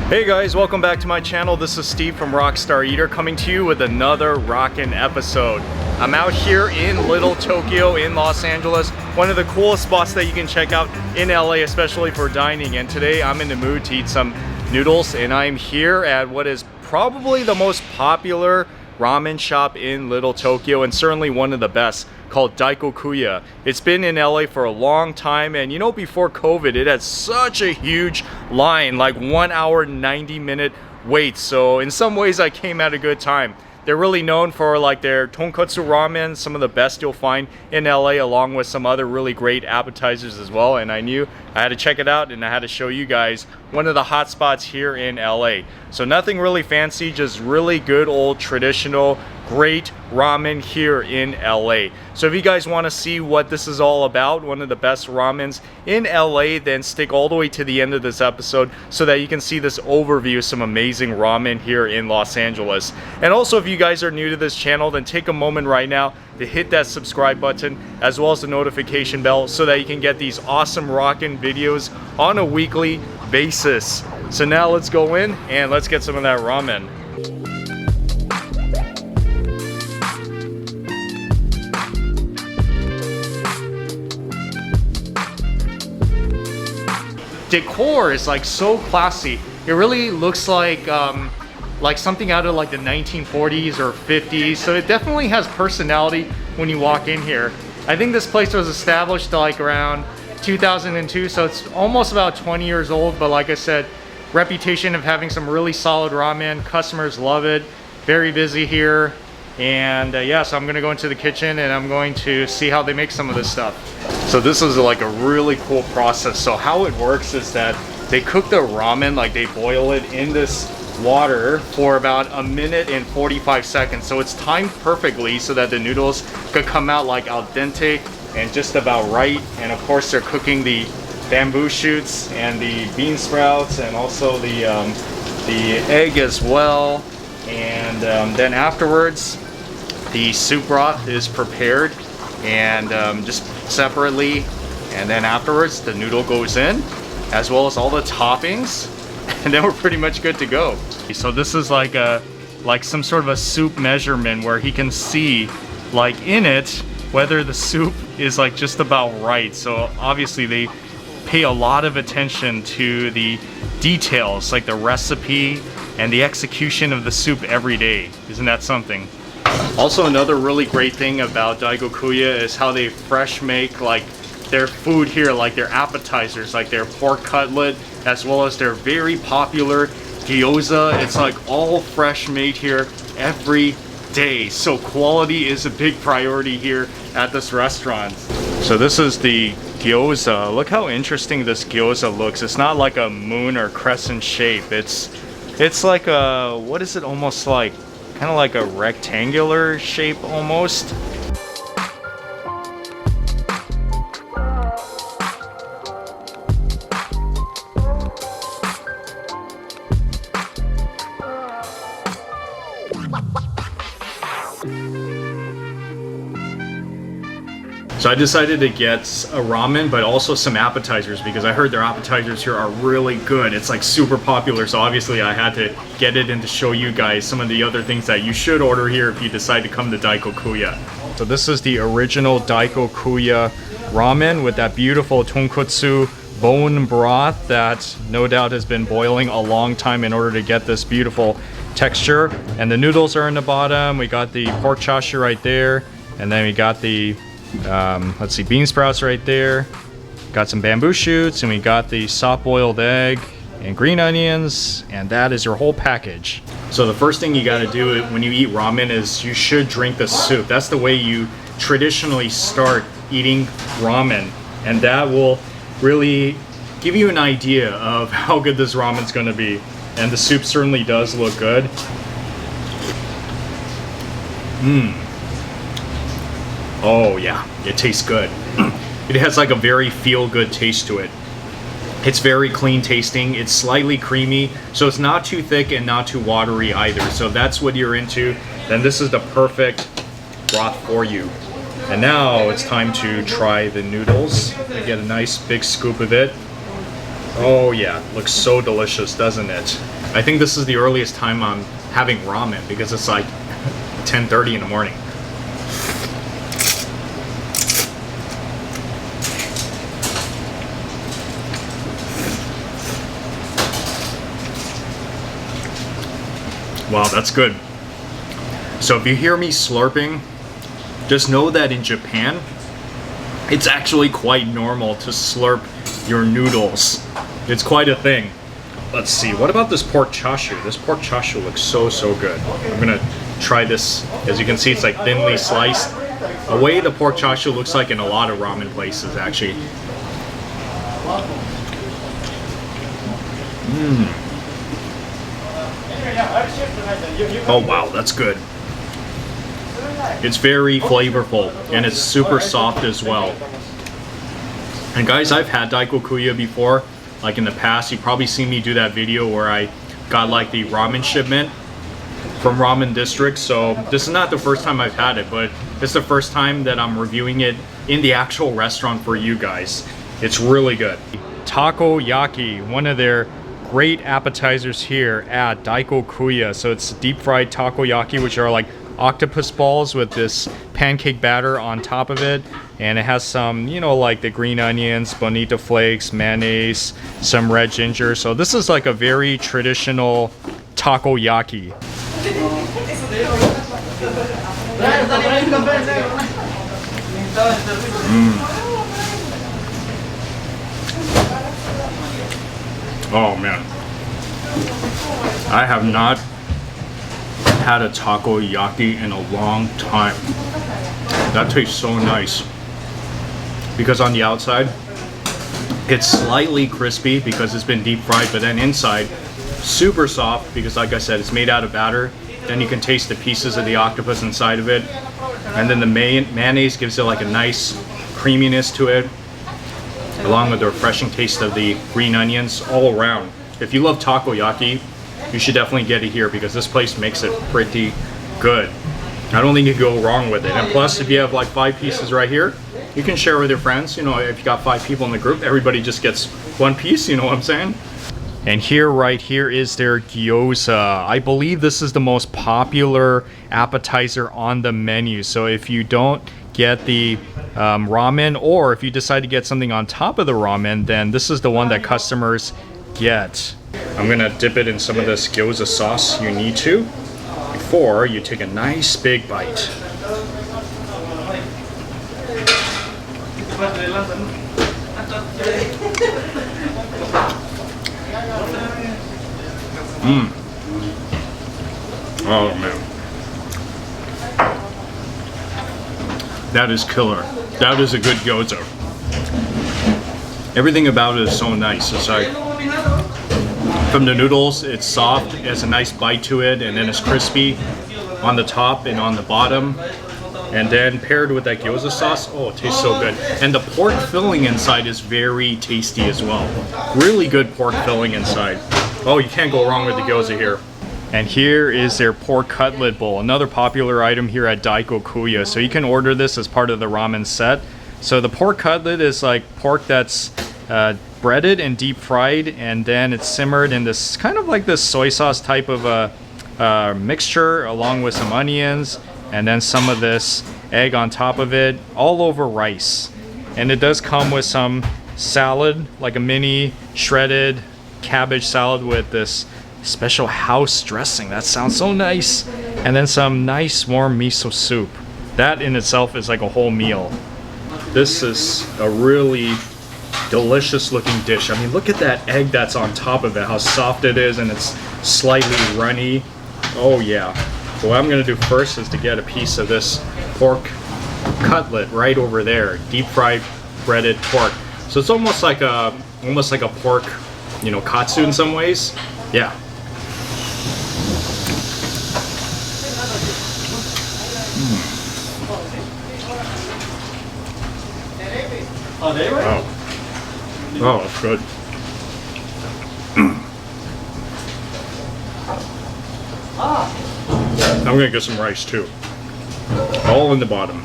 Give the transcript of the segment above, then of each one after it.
Hey guys, welcome back to my channel. This is Steve from Rockstar Eater coming to you with another rockin' episode. I'm out here in Little Tokyo in Los Angeles, one of the coolest spots that you can check out in LA, especially for dining. And today I'm in the mood to eat some noodles, and I'm here at what is probably the most popular ramen shop in Little Tokyo, and certainly one of the best, called Daikokuya. It's been in LA for a long time, and you know, before COVID it had such a huge line, like 1 hour 90-minute wait. So in some ways I came at a good time. They're really known for like their tonkotsu ramen, some of the best you'll find in LA, along with some other really great appetizers as well. And I knew I had to check it out, and I had to show you guys one of the hot spots here in LA. So nothing really fancy, just really good old traditional great ramen here in LA. So if you guys want to see what this is all about, one of the best ramens in LA, then stick all the way to the end of this episode so that you can see this overview of some amazing ramen here in Los Angeles. And also, if you guys are new to this channel, then take a moment right now to hit that subscribe button as well as the notification bell so that you can get these awesome rockin' videos on a weekly basis. So now let's go in and let's get some of that ramen. Decor is like so classy. It really looks like something out of like the 1940s or 50s. So it definitely has personality when you walk in here. I think this place was established like around 2002, so it's almost about 20 years old. But like I said, reputation of having some really solid ramen. Customers love it. Very busy here. And yeah, so I'm gonna go into the kitchen and I'm going to see how they make some of this stuff. So this is like a really cool process. So how it works is that they cook the ramen, like they boil it in this water for about 1 minute and 45 seconds. So it's timed perfectly so that the noodles could come out like al dente and just about right. And of course they're cooking the bamboo shoots and the bean sprouts and also the egg as well. And then afterwards, the soup broth is prepared and just separately, and then afterwards the noodle goes in as well as all the toppings, and then we're pretty much good to go. So this is like some sort of a soup measurement where he can see like in it whether the soup is like just about right. So obviously they pay a lot of attention to the details, like the recipe and the execution of the soup every day. Isn't that something? Also, another really great thing about Daikokuya is how they fresh make like their food here, like their appetizers, like their pork cutlet, as well as their very popular gyoza. It's like all fresh made here every day. So quality is a big priority here at this restaurant. So this is the gyoza. Look how interesting this gyoza looks. It's not like a moon or crescent shape. It's like a, what is it, almost like, kind of like a rectangular shape almost. So I decided to get a ramen, but also some appetizers, because I heard their appetizers here are really good. It's like super popular, so obviously I had to get it and to show you guys some of the other things that you should order here if you decide to come to Daikokuya. So this is the original Daikokuya ramen with that beautiful tonkotsu bone broth that no doubt has been boiling a long time in order to get this beautiful texture. And the noodles are in the bottom. We got the pork chashu right there, and then we got the let's see, bean sprouts right there. Got some bamboo shoots, and we got the soft boiled egg and green onions, and that is your whole package. So the first thing you got to do when you eat ramen is you should drink the soup. That's the way you traditionally start eating ramen, and that will really give you an idea of how good this ramen's going to be. And the soup certainly does look good. Oh yeah, it tastes good. It has like a very feel-good taste to it. It's very clean tasting. It's slightly creamy, so it's not too thick and not too watery either. So if that's what you're into, then this is the perfect broth for you. And now it's time to try the noodles. I get a nice big scoop of it. Oh yeah, looks so delicious, doesn't it? I think this is the earliest time I'm having ramen because it's like 10:30 in the morning. Wow, that's good. So if you hear me slurping, just know that in Japan, it's actually quite normal to slurp your noodles. It's quite a thing. Let's see, what about this pork chashu? This pork chashu looks so good. I'm gonna try this. As you can see, it's like thinly sliced. The way the pork chashu looks like in a lot of ramen places, actually. Oh wow, that's good. It's very flavorful and it's super soft as well. And guys, I've had Daikokuya before, like in the past. You've probably seen me do that video where I got like the ramen shipment from Ramen District. So this is not the first time I've had it, but it's the first time that I'm reviewing it in the actual restaurant for you guys. It's really good. Takoyaki, one of their great appetizers here at Daikokuya. So it's deep fried takoyaki, which are like octopus balls with this pancake batter on top of it, and it has some, you know, like the green onions, bonito flakes, mayonnaise, some red ginger. So this is like a very traditional takoyaki. Oh man, I have not had a takoyaki in a long time. That tastes so nice because on the outside it's slightly crispy because it's been deep fried, but then inside super soft because, like I said, it's made out of batter. Then you can taste the pieces of the octopus inside of it, and then the mayonnaise gives it like a nice creaminess to it, along with the refreshing taste of the green onions all around. If you love takoyaki, you should definitely get it here because this place makes it pretty good. I don't think you can go wrong with it. And plus, if you have like 5 pieces right here, you can share with your friends. You know, if you got 5 people in the group, everybody just gets 1 piece, you know what I'm saying? And here, right here, is their gyoza. I believe this is the most popular appetizer on the menu. So if you don't get the ramen, or if you decide to get something on top of the ramen, then this is the one that customers get. I'm gonna dip it in some of this gyoza sauce. You need to, before you take a nice big bite. Oh man, that is killer. That is a good gyoza. Everything about it is so nice. It's like, from the noodles, it's soft, it has a nice bite to it, and then it's crispy on the top and on the bottom. And then paired with that gyoza sauce, oh, it tastes so good. And the pork filling inside is very tasty as well. Really good pork filling inside. Oh, you can't go wrong with the gyoza here. And here is their pork cutlet bowl, another popular item here at Daikokuya. So you can order this as part of the ramen set. So the pork cutlet is like pork that's breaded and deep fried, and then it's simmered in this kind of like this soy sauce type of a mixture, along with some onions, and then some of this egg on top of it, all over rice. And it does come with some salad, like a mini shredded cabbage salad with this special house dressing. That sounds so nice. And then some nice warm miso soup. That in itself is like a whole meal. This is a really delicious looking dish. I mean, look at that egg that's on top of it, how soft it is, and it's slightly runny. Oh yeah. So what I'm gonna do first is to get a piece of this pork cutlet right over there, deep fried breaded pork. So it's almost like a pork, you know, katsu in some ways. Yeah. Wow. Oh, that's good. I'm gonna get some rice too. All in the bottom.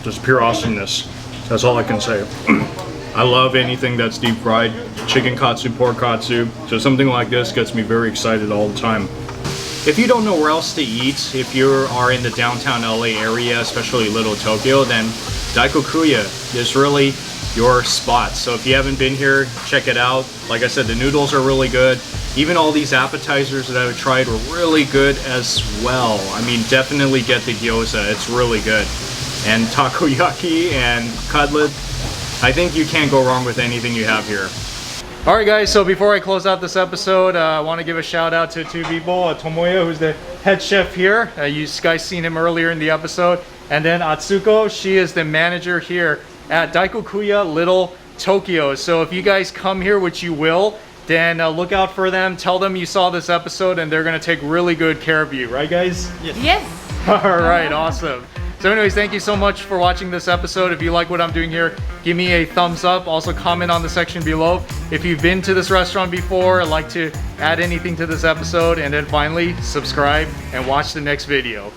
Just pure awesomeness. That's all I can say. I love anything that's deep fried. Chicken katsu, pork katsu. So something like this gets me very excited all the time. If you don't know where else to eat, if you are in the downtown LA area, especially Little Tokyo, then Daikokuya is really your spot. So if you haven't been here, check it out. Like I said, the noodles are really good. Even all these appetizers that I've tried were really good as well. I mean, definitely get the gyoza. It's really good. And takoyaki and cutlet. I think you can't go wrong with anything you have here. All right, guys, so before I close out this episode, I want to give a shout out to two people. Tomoya, who's the head chef here. You guys seen him earlier in the episode. And then Atsuko, she is the manager here at Daikokuya Little Tokyo. So if you guys come here, which you will, then look out for them. Tell them you saw this episode and they're going to take really good care of you. Right, guys? Yes. All right, awesome. So anyways, thank you so much for watching this episode. If you like what I'm doing here, give me a thumbs up. Also comment on the section below if you've been to this restaurant before, like to add anything to this episode, and then finally subscribe and watch the next video.